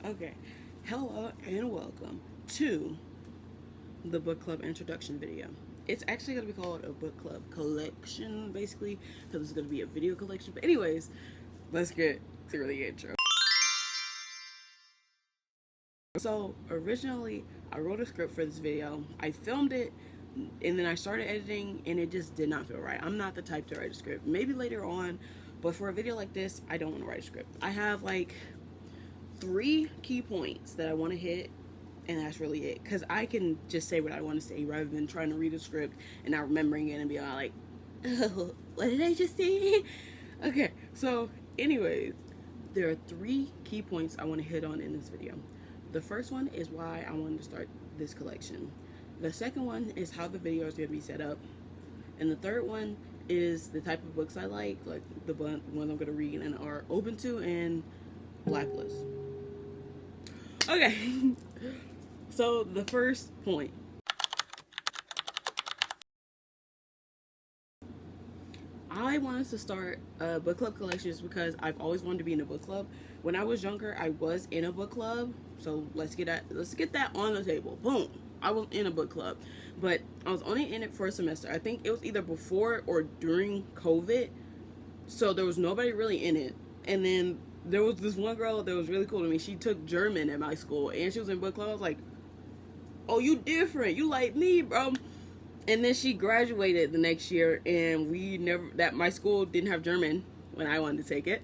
Okay, hello and welcome to the book club introduction video. It's actually going to be called a book club collection, basically, because it's going to be a video collection. But anyways, let's get to the intro. So originally, I wrote a script for this video. I filmed it, and then I started editing, and it just did not feel right. I'm not the type to write a script. Maybe later on, but for a video like this, I don't want to write a script. I have like 3 key points that I want to hit, and that's really it, because I can just say what I want to say rather than trying to read a script and not remembering it and be all like, oh, what did I just say? Okay, so anyways, there are 3 key points I want to hit on in this video. The first one is why I wanted to start this collection. The second one is how the video is going to be set up, and the third one is the type of books I like the ones I'm going to read and are open to, and Blacklist. Okay, so the first point. I wanted to start a book club collection just because I've always wanted to be in a book club. When I was younger, I was in a book club, so let's get that on the table. Boom, I was in a book club, but I was only in it for a semester. I think it was either before or during COVID, so there was nobody really in it. And then there was this one girl that was really cool to me. She took German at my school, and she was in book club. I was like, oh, you different. You like me, bro. And then she graduated the next year, and my school didn't have German when I wanted to take it.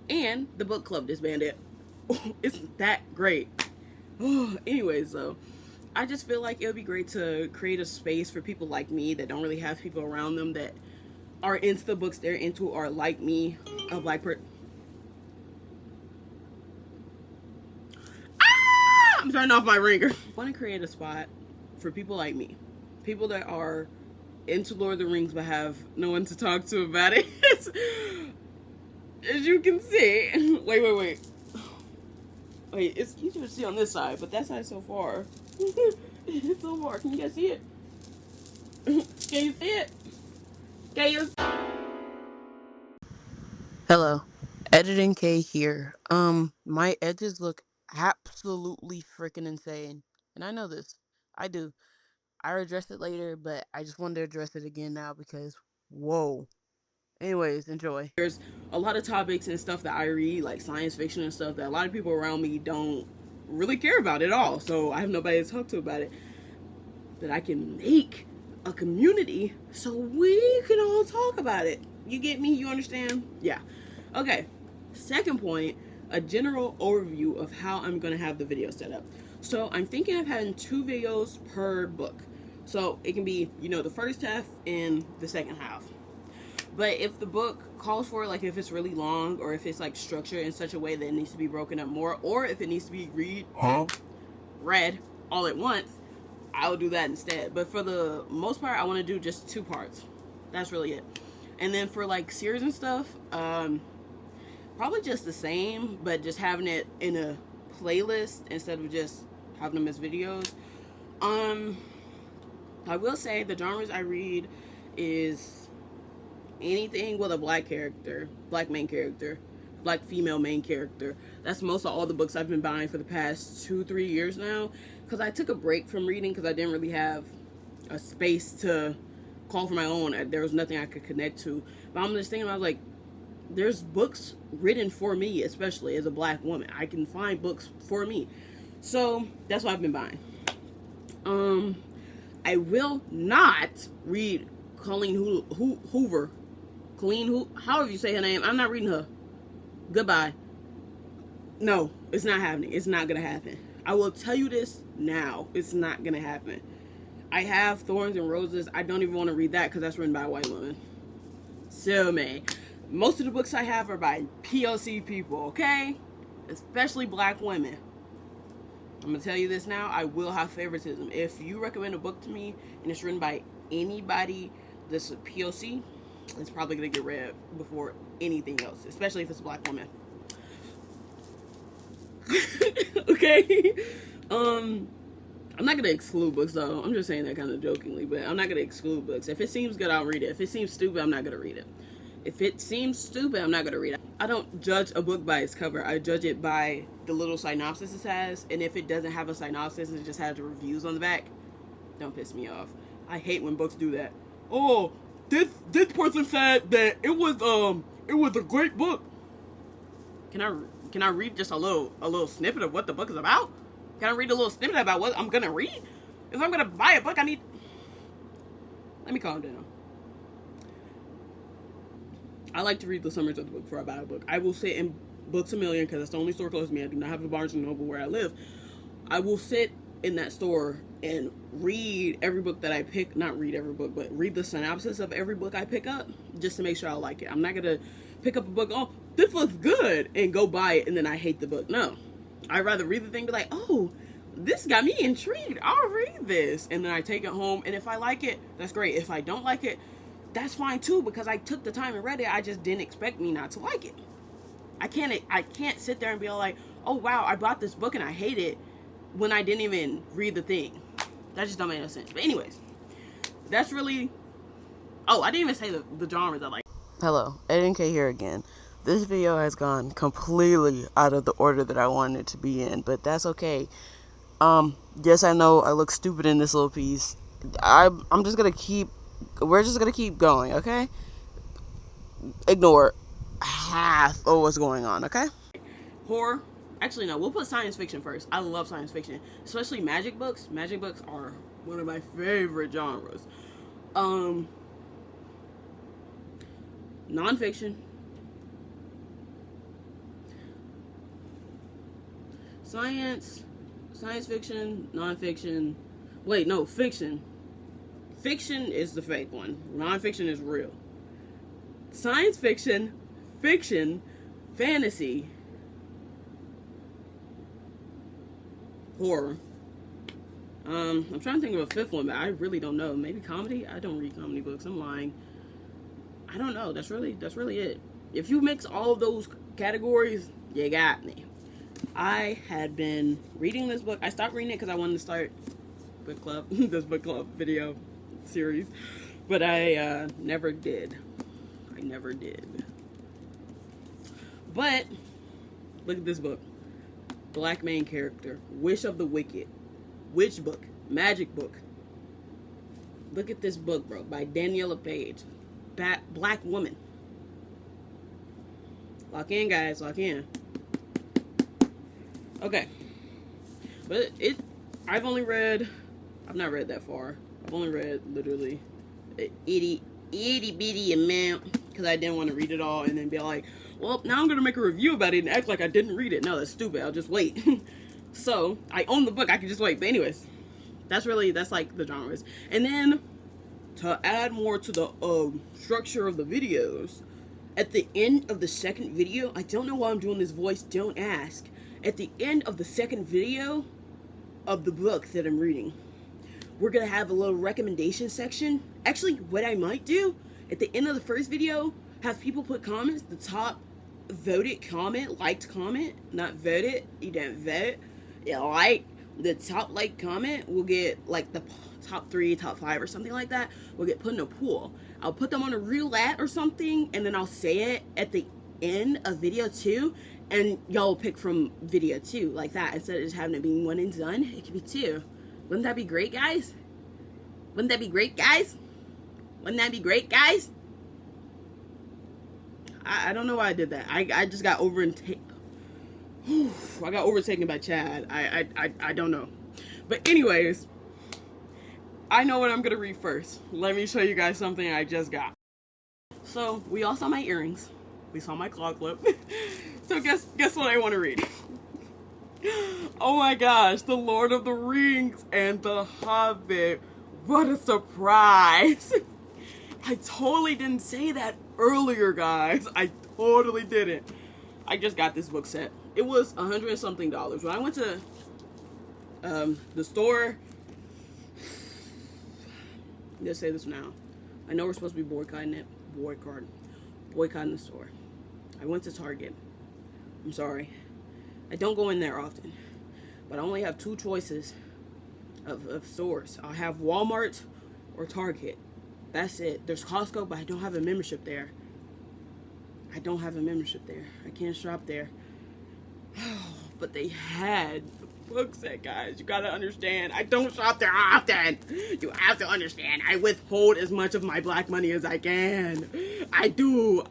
And the book club disbanded. It's that great. Anyways, so I just feel like it would be great to create a space for people like me that don't really have people around them that are into the books they're into, or like me, a black person. I'm turning off my ringer. I want to create a spot for people like me. People that are into Lord of the Rings but have no one to talk to about it. As you can see. Wait. Wait, it's easier to see on this side, but that side's so far. It's so far. Can you guys see it? Can you see it? Can you? Hello. Editing K here. My edges look absolutely freaking insane. And I know this. I do. I'll address it later, but I just wanted to address it again now because, whoa. Anyways, enjoy. There's a lot of topics and stuff that I read, like science fiction and stuff, that a lot of people around me don't really care about at all. So I have nobody to talk to about it. But I can make a community so we can all talk about it. You get me? You understand? Yeah. Okay. Second point, a general overview of how I'm going to have the video set up. So I'm thinking of having 2 videos per book. So it can be, the first half and the second half. But if the book calls for, like, if it's really long, or if it's like structured in such a way that it needs to be broken up more, or if it needs to be read all at once, I'll do that instead. But for the most part, I want to do just 2 parts. That's really it. And then for like series and stuff, probably just the same, but just having it in a playlist instead of just having them as videos. I will say the genres I read is anything with a black character, black main character, black female main character. That's most of all the books I've been buying for the past 2-3 years now, because I took a break from reading because I didn't really have a space to call for my own. There was nothing I could connect to. But I'm just thinking, I was like, there's books written for me, especially as a black woman. I can find books for me. So that's what I've been buying. I will not read Colleen Hoover. However you say her name. I'm not reading her. Goodbye. No, it's not happening. It's not going to happen. I will tell you this now. It's not going to happen. I have Thorns and Roses. I don't even want to read that because that's written by a white woman. So man, most of the books I have are by POC people, okay? Especially black women. I'm going to tell you this now. I will have favoritism. If you recommend a book to me and it's written by anybody that's a POC, it's probably going to get read before anything else, especially if it's a black woman. Okay? I'm not going to exclude books, though. I'm just saying that kind of jokingly, but I'm not going to exclude books. If it seems good, I'll read it. If it seems stupid, I'm not going to read it. If it seems stupid, I'm not going to read it. I don't judge a book by its cover. I judge it by the little synopsis it has, and if it doesn't have a synopsis and it just has the reviews on the back, don't piss me off. I hate when books do that. Oh, this person said that it was a great book. Can I read just a little snippet of what the book is about? Can I read a little snippet about what I'm gonna read? If I'm gonna buy a book, I need. Let me calm down. I like to read the summaries of the book before I buy a book. I will sit in Books A Million because that's the only store close to me. I do not have a Barnes and Noble where I live. I will sit in that store and read every book that I pick. Not read every book, but read the synopsis of every book I pick up just to make sure I like it. I'm not gonna pick up a book. Oh, this looks good, and go buy it, and then I hate the book. No, I'd rather read the thing, be like, oh, this got me intrigued. I'll read this, and then I take it home. And if I like it, that's great. If I don't like it, that's fine too, because I took the time and read it. I just didn't expect me not to like it. I can't sit there and be like, oh wow, I bought this book and I hate it when I didn't even read the thing. That just don't make no sense. But anyways, that's really. Oh, I didn't even say the genres I like. Hello, Eden K here again. This video has gone completely out of the order that I wanted it to be in, but that's okay. Yes, I know I look stupid in this little piece. I'm just gonna keep. We're just gonna keep going, okay? Ignore half of what's going on, okay? Horror. Actually, no, we'll put science fiction first. I love science fiction, especially magic books. Magic books are one of my favorite genres. Nonfiction. Science fiction, nonfiction. Wait, no, fiction. Fiction is the fake one. Nonfiction is real. Science fiction, fiction, fantasy, horror. I'm trying to think of a fifth one, but I really don't know. Maybe comedy? I don't read comedy books. I'm lying. I don't know. That's really it. If you mix all of those categories, you got me. I had been reading this book. I stopped reading it because I wanted to start book club, this book club video series, but I never did. I never did. But look at this book. Black main character. Wish of the Wicked. Witch book. Magic book. Look at this book, bro. By Daniela Page. Black woman. Lock in, guys. Lock in. Okay. But I've not read that far. I've only read literally an itty bitty amount because I didn't want to read it all and then be like, well, now I'm going to make a review about it and act like I didn't read it. No, that's stupid. I'll just wait. So, I own the book. I can just wait. But anyways, that's like the genres. And then, to add more to the structure of the videos, at the end of the second video, I don't know why I'm doing this voice, don't ask. At the end of the second video of the book that I'm reading, we're going to have a little recommendation section. Actually, what I might do, at the end of the first video, have people put comments. The top voted comment, liked comment, not voted, you don't vote, you like, the top like comment will get, like, the top 3, top 5, or something like that, will get put in a pool. I'll put them on a roulette or something, and then I'll say it at the end of video 2, and y'all will pick from video 2, like that. Instead of just having it being 1 and done, it could be 2. Wouldn't that be great, guys? Wouldn't that be great, guys? Wouldn't that be great, guys? I don't know why I did that. I just got overtaken. I got overtaken by Chad. I don't know. But anyways, I know what I'm gonna read first. Let me show you guys something I just got. So we all saw my earrings. We saw my claw clip. So guess what I want to read. Oh my gosh, The Lord of the Rings and The Hobbit. What a surprise. I totally didn't say that earlier, guys. I totally didn't. I just got this book set. It was $100 and something. When I went to the store, let's say this now. I know we're supposed to be boycotting it. Boycotting the store. I went to Target. I'm sorry. I don't go in there often. But I only have 2 choices of stores. I'll have Walmart or Target. That's it. There's Costco, but I don't have a membership there. I don't have a membership there. I can't shop there. But they had the book set, guys. You gotta understand. I don't shop there often. You have to understand. I withhold as much of my black money as I can. I do.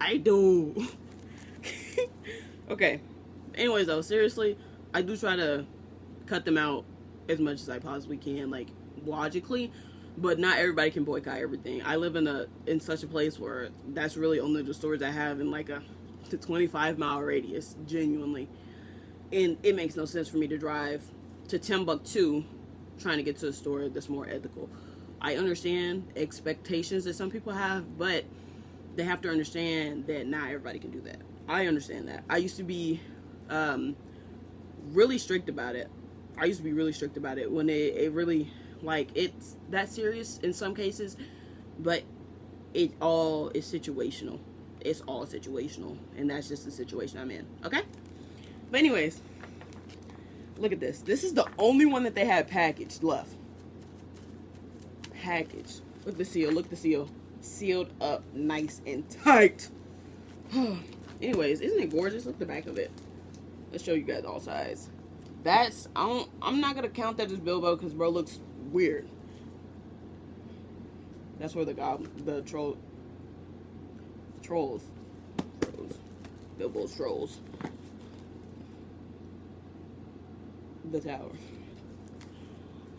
Okay. Anyways, though, seriously, I do try to cut them out as much as I possibly can, like logically. But not everybody can boycott everything. I live in such a place where that's really only the stores I have in like a 25-mile radius, genuinely. And it makes no sense for me to drive to Timbuktu trying to get to a store that's more ethical. I understand expectations that some people have, but they have to understand that not everybody can do that. I understand that. I used to be really strict about it. When it really, like, it's that serious in some cases, but it all is situational. It's all situational, and that's just the situation I'm in, okay? But anyways, look at this. This is the only one that they had packaged left. Packaged. Look at the seal. Look at the seal. Sealed up nice and tight. Anyways, isn't it gorgeous? Look at the back of it. Let's show you guys all sides. I'm not going to count that as Bilbo because bro looks weird. That's where trolls. Bilbo's trolls. The tower.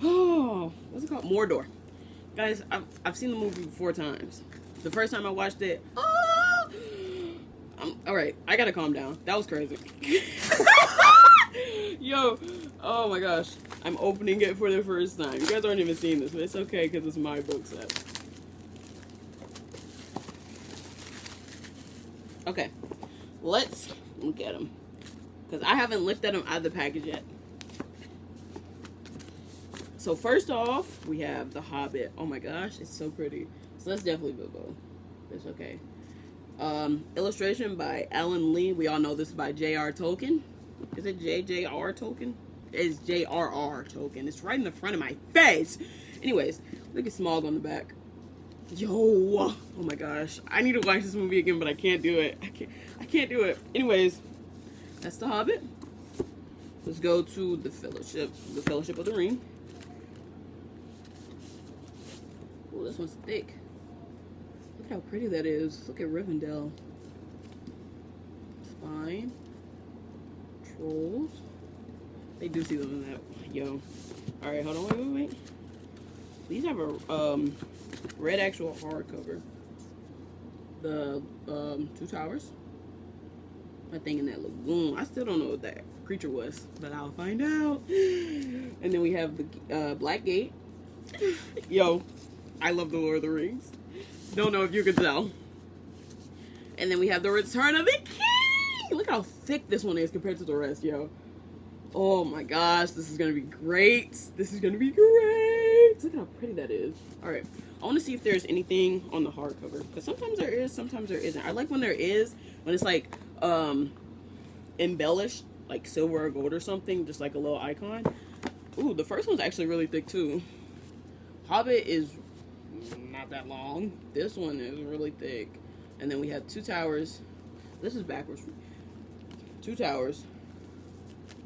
Oh, what's it called? Mordor. Guys, I've seen the movie 4 times. The first time I watched it, all right, I gotta calm down. That was crazy. Yo, oh my gosh, I'm opening it for the first time. You guys aren't even seeing this, but it's okay because it's my book set. Okay, let's look at them because I haven't looked at them out of the package yet. So first off, we have The Hobbit. Oh my gosh, it's so pretty. So that's definitely Bilbo. It's okay. Illustration by Alan Lee. We all know this by J.R. Tolkien. Is it J.J.R. Tolkien? It's J.R.R. Tolkien. It's right in the front of my face. Anyways, look at Smaug on the back. Yo, oh my gosh. I need to watch this movie again, but I can't do it. I can't do it. Anyways, that's The Hobbit. Let's go to the Fellowship of the Ring. Oh, this one's thick. Look how pretty that is. Look at Rivendell. Spine. Trolls. They do see them in that. Yo. Alright, hold on. Wait. These have a red actual hardcover. The 2 Towers. I think in that lagoon. I still don't know what that creature was, but I'll find out. And then we have the Black Gate. Yo. I love the Lord of the Rings. Don't know if you can tell. And then we have the Return of the King. Look how thick this one is compared to the rest, yo. Oh my gosh, this is gonna be great. This is gonna be great. Look how pretty that is. All right, I want to see if there's anything on the hardcover because sometimes there is, sometimes there isn't. I like when there is, when it's like embellished, like silver or gold or something, just like a little icon. Ooh, the first one's actually really thick too. Hobbit is not that long. This one is really thick. And then we have 2 Towers. This is backwards. 2 Towers.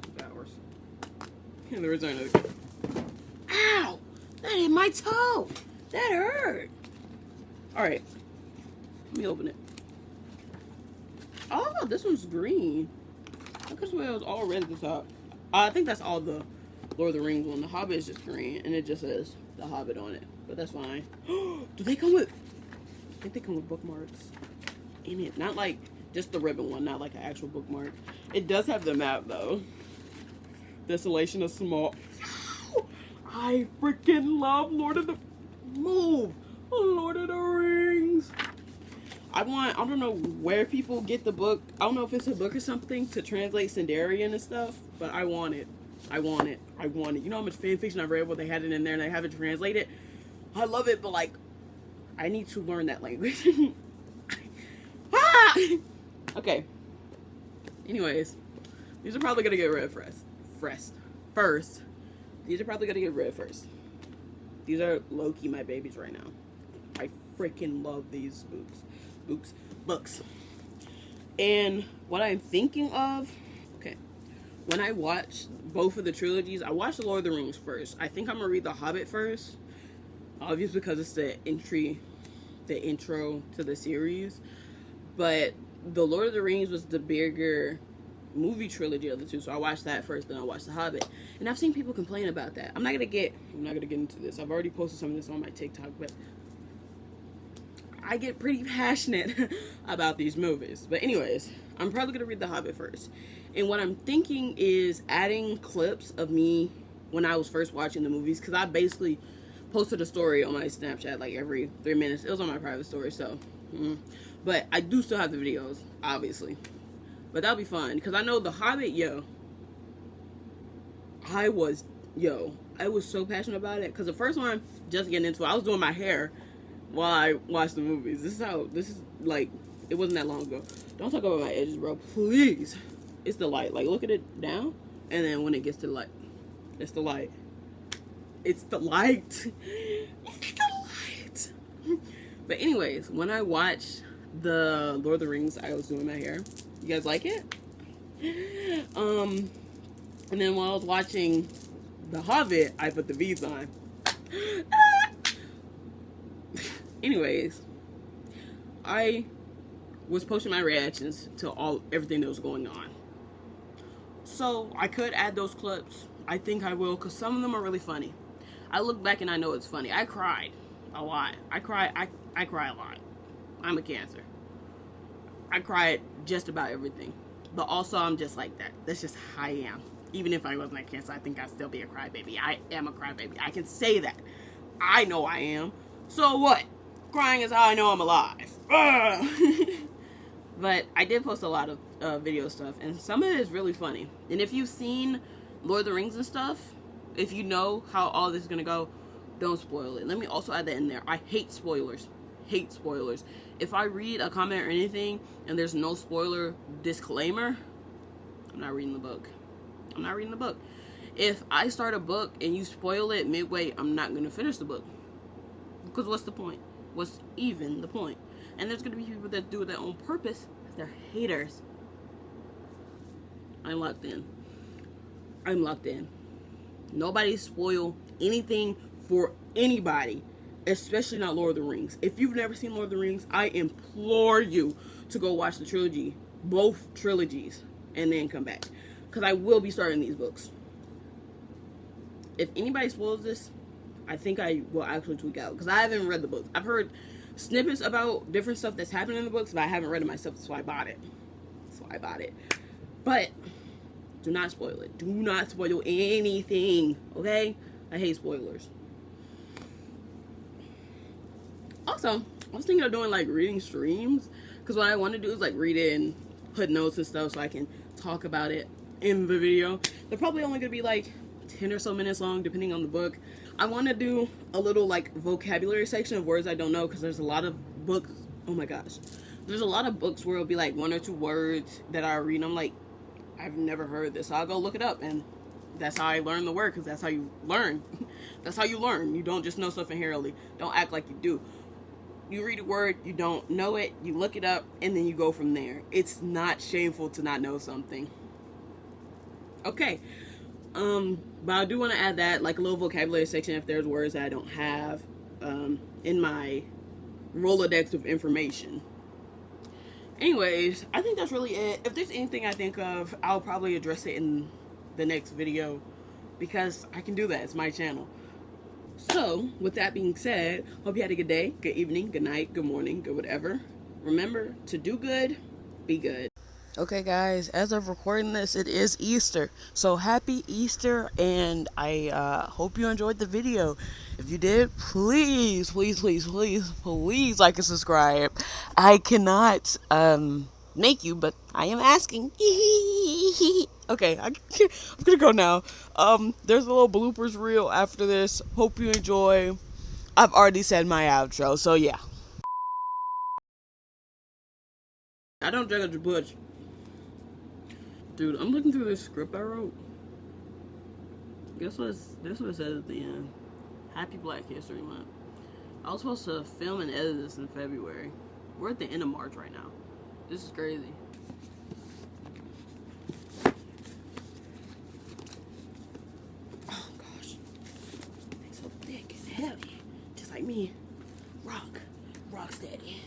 2 Towers. And the Return of the King. Ow! That hit my toe! That hurt! Alright. Let me open it. Oh, this one's green. I could swear it was all red at the top. I think that's all the Lord of the Rings one. The Hobbit is just green, and it just says The Hobbit on it. But that's fine. Do they come with... I think they come with bookmarks in it. Not like just the ribbon one, not like an actual bookmark. It does have the map, though. Desolation of Small... I freaking love Lord of the Rings. I don't know where people get the book. I don't know if it's a book or something to translate Sindarian and stuff, but I want it. I want it. You know how much fan fiction I've read where they had it in there and they have it translated? I love it, but like, I need to learn that language. Okay. Anyways, these are probably gonna get read first. These are probably gonna get read first. These are low-key my babies right now. I freaking love these books. And what I'm thinking of, okay, when I watch both of the trilogies, I watched The Lord of the Rings first. I think I'm gonna read The Hobbit first, obviously because it's the intro to the series. But The Lord of the Rings was the bigger movie trilogy of the two, so I watched that first, then I watched The Hobbit. And I've seen people complain about that. I'm not gonna get into this. I've already posted some of this on my TikTok, but I get pretty passionate about these movies. But anyways, I'm probably gonna read The Hobbit first. And what I'm thinking is adding clips of me when I was first watching the movies, because I basically posted a story on my Snapchat like every 3 minutes. It was on my private story, so. But I do still have the videos, obviously. But that'll be fun, because I know The Hobbit, I was, I was so passionate about it. Because the first one, just getting into it, I was doing my hair while I watched the movies. This is like, it wasn't that long ago. Don't talk about my edges, bro. Please. It's the light. Like, look at it down. And then when it gets to the light, it's the light. It's the light. It's the light. But anyways, when I watched the Lord of the Rings, I was doing my hair. You guys like it? And then while I was watching The Hobbit, I put the V's on. Anyways, I was posting my reactions to everything that was going on. So I could add those clips. I think I will, because some of them are really funny. I look back and I know it's funny. I cried a lot. I cry a lot. I'm a Cancer. I cried just about everything. But also I'm just like that. That's just how I am. Even if I wasn't a Cancer, I think I'd still be a crybaby. I am a crybaby. I can say that. I know I am. So what? Crying is how I know I'm alive. But I did post a lot of video stuff, and some of it is really funny. And if you've seen Lord of the Rings and stuff, if you know how all this is gonna go, don't spoil it. Let me also add that in there. I hate spoilers. Hate spoilers. If I read a comment or anything and there's no spoiler disclaimer, I'm not reading the book. I'm not reading the book. If I start a book and you spoil it midway, I'm not gonna finish the book. Because what's the point? What's even the point? And there's gonna be people that do that on purpose. They're haters. I'm locked in. I'm locked in. Nobody spoil anything for anybody, especially not Lord of the Rings. If you've never seen Lord of the Rings, I implore you to go watch the trilogy, both trilogies, and then come back, because I will be starting these books. If anybody spoils this, I think I will actually tweak out, because I haven't read the books. I've heard snippets about different stuff that's happening in the books, but I haven't read it myself. That's why I bought it. But do not spoil it. Do not spoil anything, okay? I hate spoilers. Also, I was thinking of doing like reading streams, because what I want to do is like read it and put notes and stuff so I can talk about it in the video. They're probably only gonna be like 10 or so minutes long, depending on the book. I want to do a little like vocabulary section of words I don't know, because there's a lot of books. Oh my gosh, there's a lot of books where it'll be like one or two words that I read and I'm like, I've never heard this, so I'll go look it up, and that's how I learn the word, because that's how you learn. That's how you learn. You don't just know stuff inherently. Don't act like you do. You read a word, you don't know it, you look it up, and then you go from there. It's not shameful to not know something. Okay. But I do want to add that, like a little vocabulary section if there's words that I don't have in my Rolodex of information. Anyways, I think that's really it. If there's anything I think of, I'll probably address it in the next video, because I can do that. It's my channel. So, with that being said, hope you had a good day, good evening, good night, good morning, good whatever. Remember to do good, be good. Okay, guys, as of recording this, it is Easter. So happy Easter, and I hope you enjoyed the video. If you did, please, please, please, please, please like and subscribe. I cannot make you, but I am asking. Okay, I'm gonna go now. There's a little bloopers reel after this. Hope you enjoy. I've already said my outro, so yeah. I don't judge a butch. Dude, I'm looking through this script I wrote. Guess what? This what it says at the end. Happy Black History Month. I was supposed to film and edit this in February. We're at the end of March right now. This is crazy. like me. Rock. Rock steady.